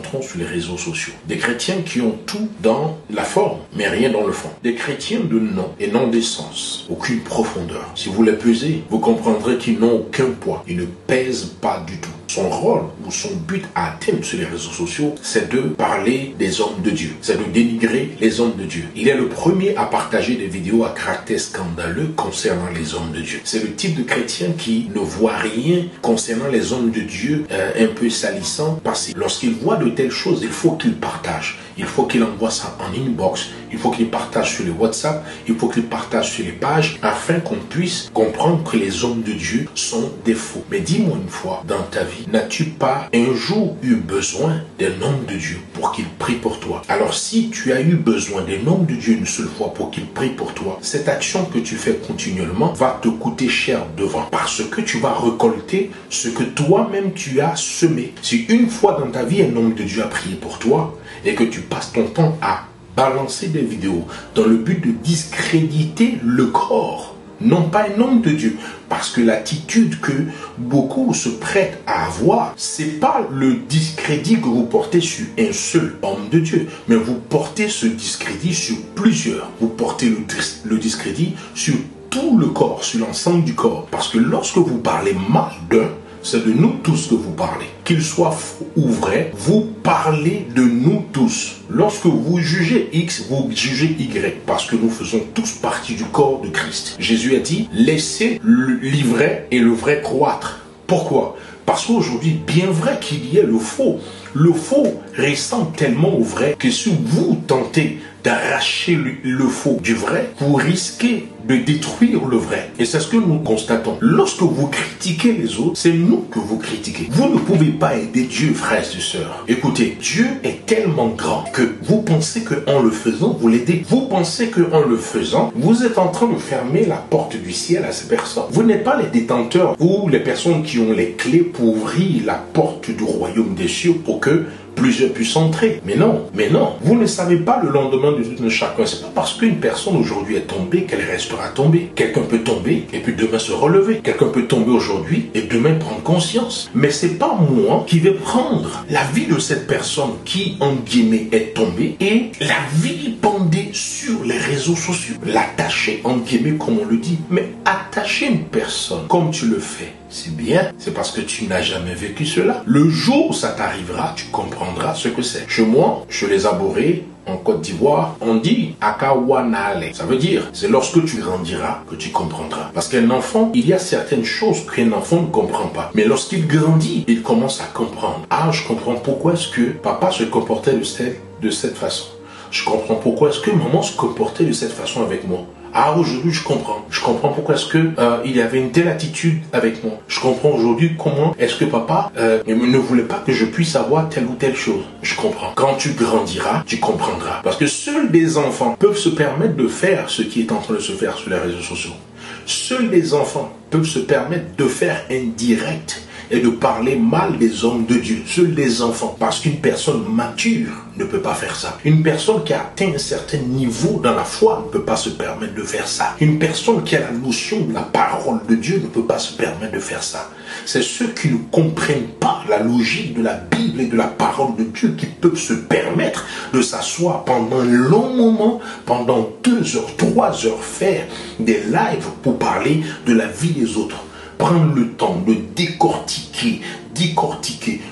rencontrons sur les réseaux sociaux des chrétiens qui ont tout dans la forme, mais rien dans le fond. Des chrétiens de nom et non d'essence, aucune profondeur. Si vous les pesez, vous comprendrez qu'ils n'ont aucun poids. Ils ne pèsent pas du tout. Son rôle ou son but à atteindre sur les réseaux sociaux, c'est de parler des hommes de Dieu. C'est de dénigrer les hommes de Dieu. Il est le premier à partager des vidéos à caractère scandaleux concernant les hommes de Dieu. C'est le type de chrétien qui ne voit rien concernant les hommes de Dieu un peu salissant, parce que lorsqu'il voit de telles choses, il faut qu'il partage. Il faut qu'il envoie ça en inbox. Il faut qu'il partage sur les WhatsApp. Il faut qu'il partage sur les pages afin qu'on puisse comprendre que les hommes de Dieu sont des faux. Mais dis-moi une fois, dans ta vie, n'as-tu pas un jour eu besoin d'un homme de Dieu pour qu'il prie pour toi? Alors si tu as eu besoin d'un homme de Dieu une seule fois pour qu'il prie pour toi, cette action que tu fais continuellement va te coûter cher devant, parce que tu vas récolter ce que toi-même tu as semé. Si une fois dans ta vie un homme de Dieu a prié pour toi et que tu passes ton temps à balancer des vidéos dans le but de discréditer le corps, non pas un homme de Dieu, parce que l'attitude que beaucoup se prêtent à avoir, c'est pas le discrédit que vous portez sur un seul homme de Dieu, mais vous portez ce discrédit sur plusieurs. Vous portez le discrédit sur tout le corps, sur l'ensemble du corps, parce que lorsque vous parlez mal d'un, c'est de nous tous que vous parlez. Qu'il soit faux ou vrai, vous parlez de nous tous. Lorsque vous jugez X, vous jugez Y, parce que nous faisons tous partie du corps de Christ. Jésus a dit, laissez l'ivraie et le vrai croître. Pourquoi? Parce qu'aujourd'hui, bien vrai qu'il y ait le faux ressemble tellement au vrai que si vous tentez d'arracher le faux du vrai, vous risquez de détruire le vrai. Et c'est ce que nous constatons. Lorsque vous critiquez les autres, c'est nous que vous critiquez. Vous ne pouvez pas aider Dieu, frères et sœurs. Écoutez, Dieu est tellement grand que vous pensez qu'en le faisant, vous l'aidez. Vous pensez qu'en le faisant, vous êtes en train de fermer la porte du ciel à ces personnes. Vous n'êtes pas les détenteurs ou les personnes qui ont les clés pour ouvrir la porte du royaume des cieux pour que plusieurs puissent entrer. Mais non. Vous ne savez pas le lendemain de chacun. C'est pas parce qu'une personne aujourd'hui est tombée qu'elle restera tombée. Quelqu'un peut tomber et puis demain se relever. Quelqu'un peut tomber aujourd'hui et demain prendre conscience. Mais c'est pas moi qui vais prendre la vie de cette personne qui, en guillemets, est tombée et la vie pendée sur les réseaux sociaux. L'attacher, en guillemets, comme on le dit. Mais attacher une personne comme tu le fais, c'est bien, c'est parce que tu n'as jamais vécu cela. Le jour où ça t'arrivera, tu comprendras ce que c'est. Chez moi, chez les Aborés, en Côte d'Ivoire, on dit Akawanale. Ça veut dire, c'est lorsque tu grandiras que tu comprendras. Parce qu'un enfant, il y a certaines choses qu'un enfant ne comprend pas. Mais lorsqu'il grandit, il commence à comprendre. Ah, je comprends pourquoi est-ce que papa se comportait de cette façon. Je comprends pourquoi est-ce que maman se comportait de cette façon avec moi. Ah, aujourd'hui, je comprends. Je comprends pourquoi est-ce que il y avait une telle attitude avec moi. Je comprends aujourd'hui comment est-ce que papa ne voulait pas que je puisse avoir telle ou telle chose. Je comprends. Quand tu grandiras, tu comprendras. Parce que seuls des enfants peuvent se permettre de faire ce qui est en train de se faire sur les réseaux sociaux. Seuls des enfants peuvent se permettre de faire un direct et de parler mal des hommes de Dieu. Seuls des enfants. Parce qu'une personne mature ne peut pas faire ça. Une personne qui a atteint un certain niveau dans la foi ne peut pas se permettre de faire ça. Une personne qui a la notion de la parole de Dieu ne peut pas se permettre de faire ça. C'est ceux qui ne comprennent pas la logique de la Bible et de la parole de Dieu qui peuvent se permettre de s'asseoir pendant un long moment, pendant 2 heures, 3 heures, faire des lives pour parler de la vie des autres. Prendre le temps de décortiquer.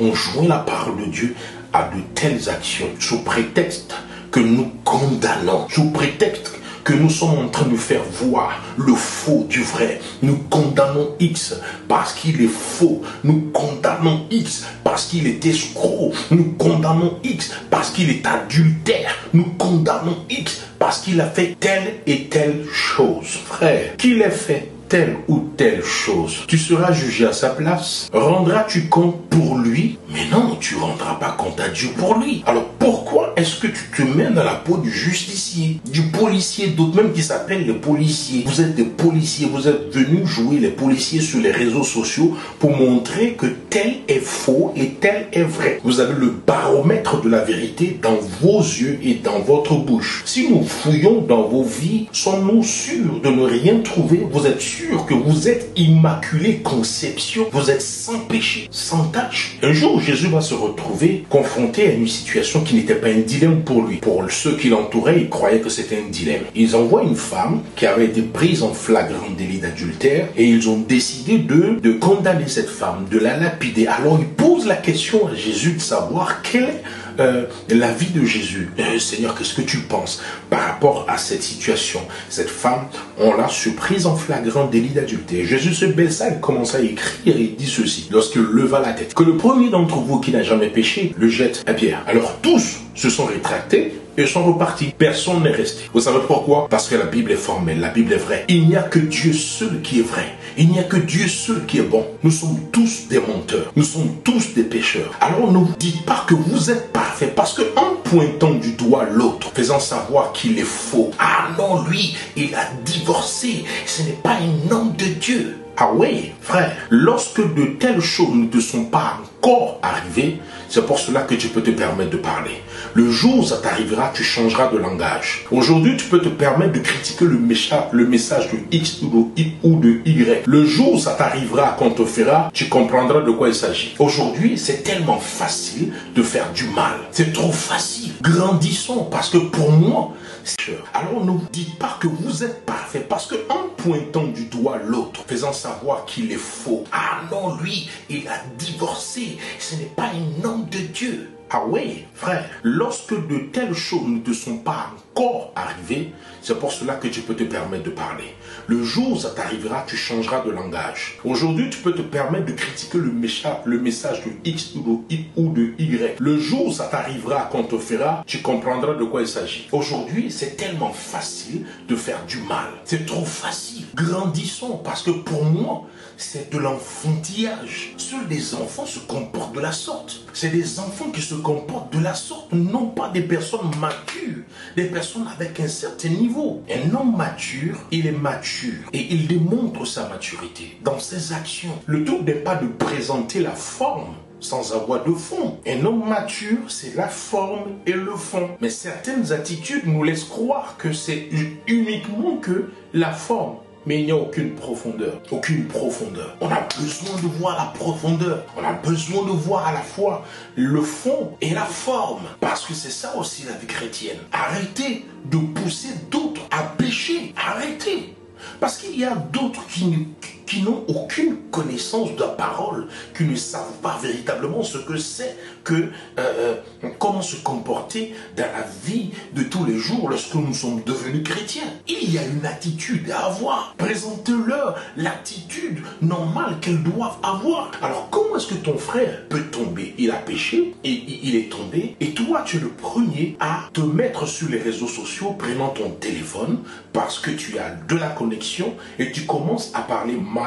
On joint la parole de Dieu à de telles actions sous prétexte que nous condamnons, sous prétexte que nous sommes en train de faire voir le faux du vrai. Nous condamnons X parce qu'il est faux. Nous condamnons X parce qu'il est escroc. Nous condamnons X parce qu'il est adultère. Nous condamnons X parce qu'il a fait telle et telle chose. Frère, qu'il ait fait telle ou telle chose, tu seras jugé à sa place. Rendras-tu compte pour lui? Mais non, tu ne rendras pas compte à Dieu pour lui. Alors, Pourquoi est-ce que tu te mets dans la peau du justicier, du policier, d'autres même qui s'appellent les policiers? Vous êtes des policiers, vous êtes venus jouer les policiers sur les réseaux sociaux pour montrer que tel est faux et tel est vrai. Vous avez le baromètre de la vérité dans vos yeux et dans votre bouche. Si nous fouillons dans vos vies, sommes-nous sûrs de ne rien trouver? Vous êtes sûrs que vous êtes immaculée conception, vous êtes sans péché, sans tache? Un jour, Jésus va se retrouver confronté à une situation qui n'était pas un dilemme pour lui. Pour ceux qui l'entouraient, ils croyaient que c'était un dilemme. Ils envoient une femme qui avait été prise en flagrant délit d'adultère et ils ont décidé de condamner cette femme, de la lapider. Alors ils posent la question à Jésus de savoir quelle est la vie de Jésus. Seigneur, qu'est-ce que tu penses par rapport à cette situation? Cette femme, on l'a surprise en flagrant délit d'adultère. Jésus se baissa et commença à écrire et il dit ceci, lorsqu'il leva la tête: que le premier d'entre vous qui n'a jamais péché le jette à pierre. Alors tous se sont rétractés et sont repartis. Personne n'est resté. Vous savez pourquoi? Parce que la Bible est formelle, la Bible est vraie. Il n'y a que Dieu seul qui est vrai. Il n'y a que Dieu seul qui est bon. Nous sommes tous des menteurs. Nous sommes tous des pécheurs. Alors ne vous dites pas que vous êtes parfaits, parce que en pointant du doigt l'autre, faisant savoir qu'il est faux, ah non, lui, il a divorcé, ce n'est pas un homme de Dieu. Ah oui, frère, lorsque de telles choses ne te sont pas encore arrivées, c'est pour cela que tu peux te permettre de parler. Le jour où ça t'arrivera, tu changeras de langage. Aujourd'hui, tu peux te permettre de critiquer le message de X ou de Y. Le jour où ça t'arrivera, qu'on te fera, tu comprendras de quoi il s'agit. Aujourd'hui, c'est tellement facile de faire du mal. C'est trop facile. Grandissons, parce que pour moi, alors ne vous dites pas que vous êtes parfait, parce que en pointant du doigt l'autre, faisant savoir qu'il est faux, ah non, lui, il a divorcé, ce n'est pas un homme de Dieu. Ah oui, frère, lorsque de telles choses ne te sont pas encore arrivées, c'est pour cela que tu peux te permettre de parler. Le jour où ça t'arrivera, tu changeras de langage. Aujourd'hui, tu peux te permettre de critiquer le message de X ou de Y. Le jour où ça t'arrivera, qu'on te fera, tu comprendras de quoi il s'agit. Aujourd'hui, c'est tellement facile de faire du mal. C'est trop facile. Grandissons, parce que pour moi, c'est de l'enfantillage. Seuls les enfants se comportent de la sorte. C'est des enfants qui se comportent de la sorte, non pas des personnes matures, des personnes avec un certain niveau. Un homme mature, il est mature et il démontre sa maturité dans ses actions. Le tout n'est pas de présenter la forme sans avoir de fond. Un homme mature, c'est la forme et le fond. Mais certaines attitudes nous laissent croire que c'est uniquement que la forme. Mais il n'y a aucune profondeur. Aucune profondeur. On a besoin de voir la profondeur. On a besoin de voir à la fois le fond et la forme. Parce que c'est ça aussi la vie chrétienne. Arrêtez de pousser d'autres à pécher. Arrêtez. Parce qu'il y a d'autres qui n'ont aucune connaissance de la parole, qui ne savent pas véritablement ce que c'est que comment se comporter dans la vie de tous les jours lorsque nous sommes devenus chrétiens. Il y a une attitude à avoir. Présentez-leur l'attitude normale qu'elles doivent avoir. Alors comment est-ce que ton frère peut tomber? Il a péché et il est tombé. Et toi, tu es le premier à te mettre sur les réseaux sociaux, prenant ton téléphone parce que tu as de la connexion et tu commences à parler mal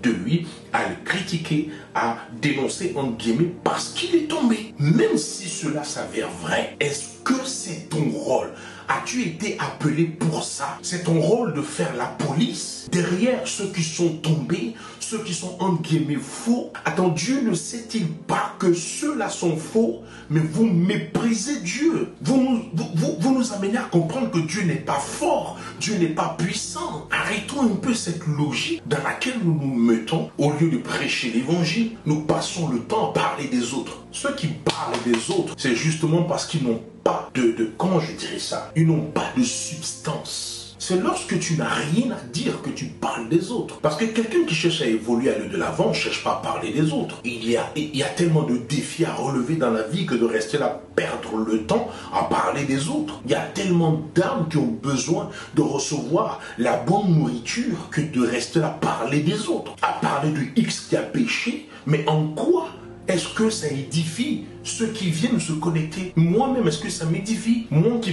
de lui, à le critiquer, à dénoncer entre guillemets parce qu'il est tombé. Même si cela s'avère vrai, est-ce que c'est ton rôle? As-tu été appelé pour ça? C'est ton rôle de faire la police derrière ceux qui sont tombés, ceux qui sont entre guillemets faux. Attends, Dieu ne sait-il pas que ceux-là sont faux, mais vous méprisez Dieu. Vous nous amenez à comprendre que Dieu n'est pas fort, Dieu n'est pas puissant. Arrêtons un peu cette logique dans laquelle nous nous mettons. Au lieu de prêcher l'évangile, nous passons le temps à parler des autres. Ceux qui parlent des autres, c'est justement parce qu'ils n'ont pas comment je dirais ça, ils n'ont pas de substance. C'est lorsque tu n'as rien à dire que tu parles des autres. Parce que quelqu'un qui cherche à évoluer, à aller de l'avant, ne cherche pas à parler des autres. Il y a tellement de défis à relever dans la vie que de rester là, perdre le temps à parler des autres. Il y a tellement d'âmes qui ont besoin de recevoir la bonne nourriture que de rester là, parler des autres. À parler de X qui a péché, mais en quoi est-ce que ça édifie ceux qui viennent se connecter. Moi-même, est-ce que ça m'édifie? Moi qui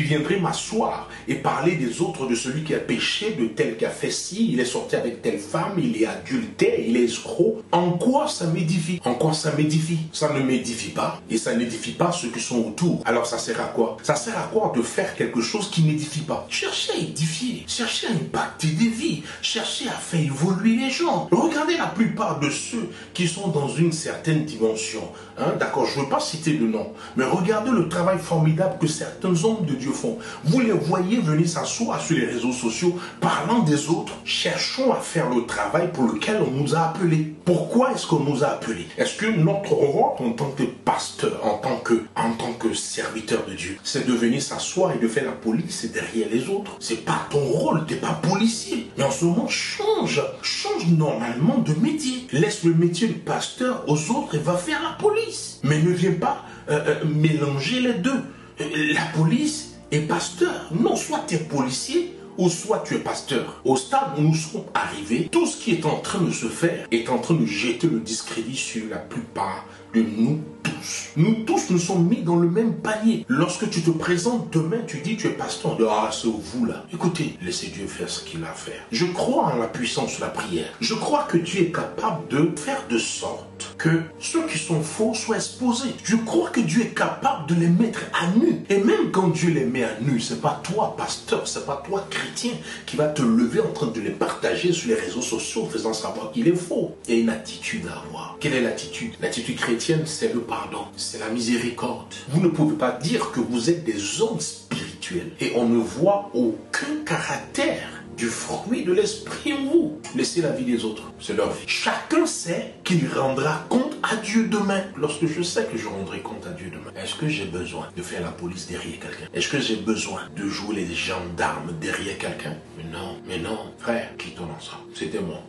viendrais m'asseoir et parler des autres, de celui qui a péché, de tel qui a fait ci, il est sorti avec telle femme, il est adultère, il est escroc. En quoi ça m'édifie? En quoi ça m'édifie? Ça ne m'édifie pas et ça n'édifie pas ceux qui sont autour. Alors ça sert à quoi? Ça sert à quoi de faire quelque chose qui n'édifie pas? Cherchez à édifier, cherchez à impacter des vies, cherchez à faire évoluer les gens. Regardez la plupart de ceux qui sont dans une certaine dimension. D'accord, je ne veux pas citer de nom, mais regardez le travail formidable que certains hommes de Dieu font. Vous les voyez venir s'asseoir sur les réseaux sociaux, parlant des autres. Cherchons à faire le travail pour lequel on nous a appelés. Pourquoi est-ce qu'on nous a appelés? Est-ce que notre rôle en tant que pasteur, en tant que serviteur de Dieu, c'est de venir s'asseoir et de faire la police derrière les autres? C'est pas ton rôle, t'es pas policier. Mais en ce moment, change normalement de métier. Laisse le métier de pasteur aux autres et va faire la police. Mais ne viens pas mélanger les deux. La police et pasteur. Non, soit tu es policier ou soit tu es pasteur. Au stade où nous sommes arrivés, tout ce qui est en train de se faire est en train de jeter le discrédit sur la plupart de nous tous. Nous tous nous sommes mis dans le même panier. Lorsque tu te présentes demain, tu dis tu es pasteur. Ah, c'est vous là. Écoutez, laissez Dieu faire ce qu'il a à faire. Je crois en la puissance de la prière. Je crois que Dieu est capable de faire de sorte que ceux qui sont faux soient exposés. Je crois que Dieu est capable de les mettre à nu. Et même quand Dieu les met à nu, c'est pas toi, pasteur, c'est pas toi, chrétien, qui va te lever en train de les partager sur les réseaux sociaux en faisant savoir qu'il est faux. Il y a une attitude à avoir. Quelle est l'attitude? L'attitude chrétienne, c'est le pardon, c'est la miséricorde. Vous ne pouvez pas dire que vous êtes des hommes spirituels et on ne voit aucun caractère du fruit de l'esprit en vous. Laissez la vie des autres, c'est leur vie. Chacun sait qu'il rendra compte à Dieu demain. Lorsque je sais que je rendrai compte à Dieu demain, est-ce que j'ai besoin de faire la police derrière quelqu'un? Est-ce que j'ai besoin de jouer les gendarmes derrière quelqu'un? Mais non, frère, quittons ensemble. C'était moi.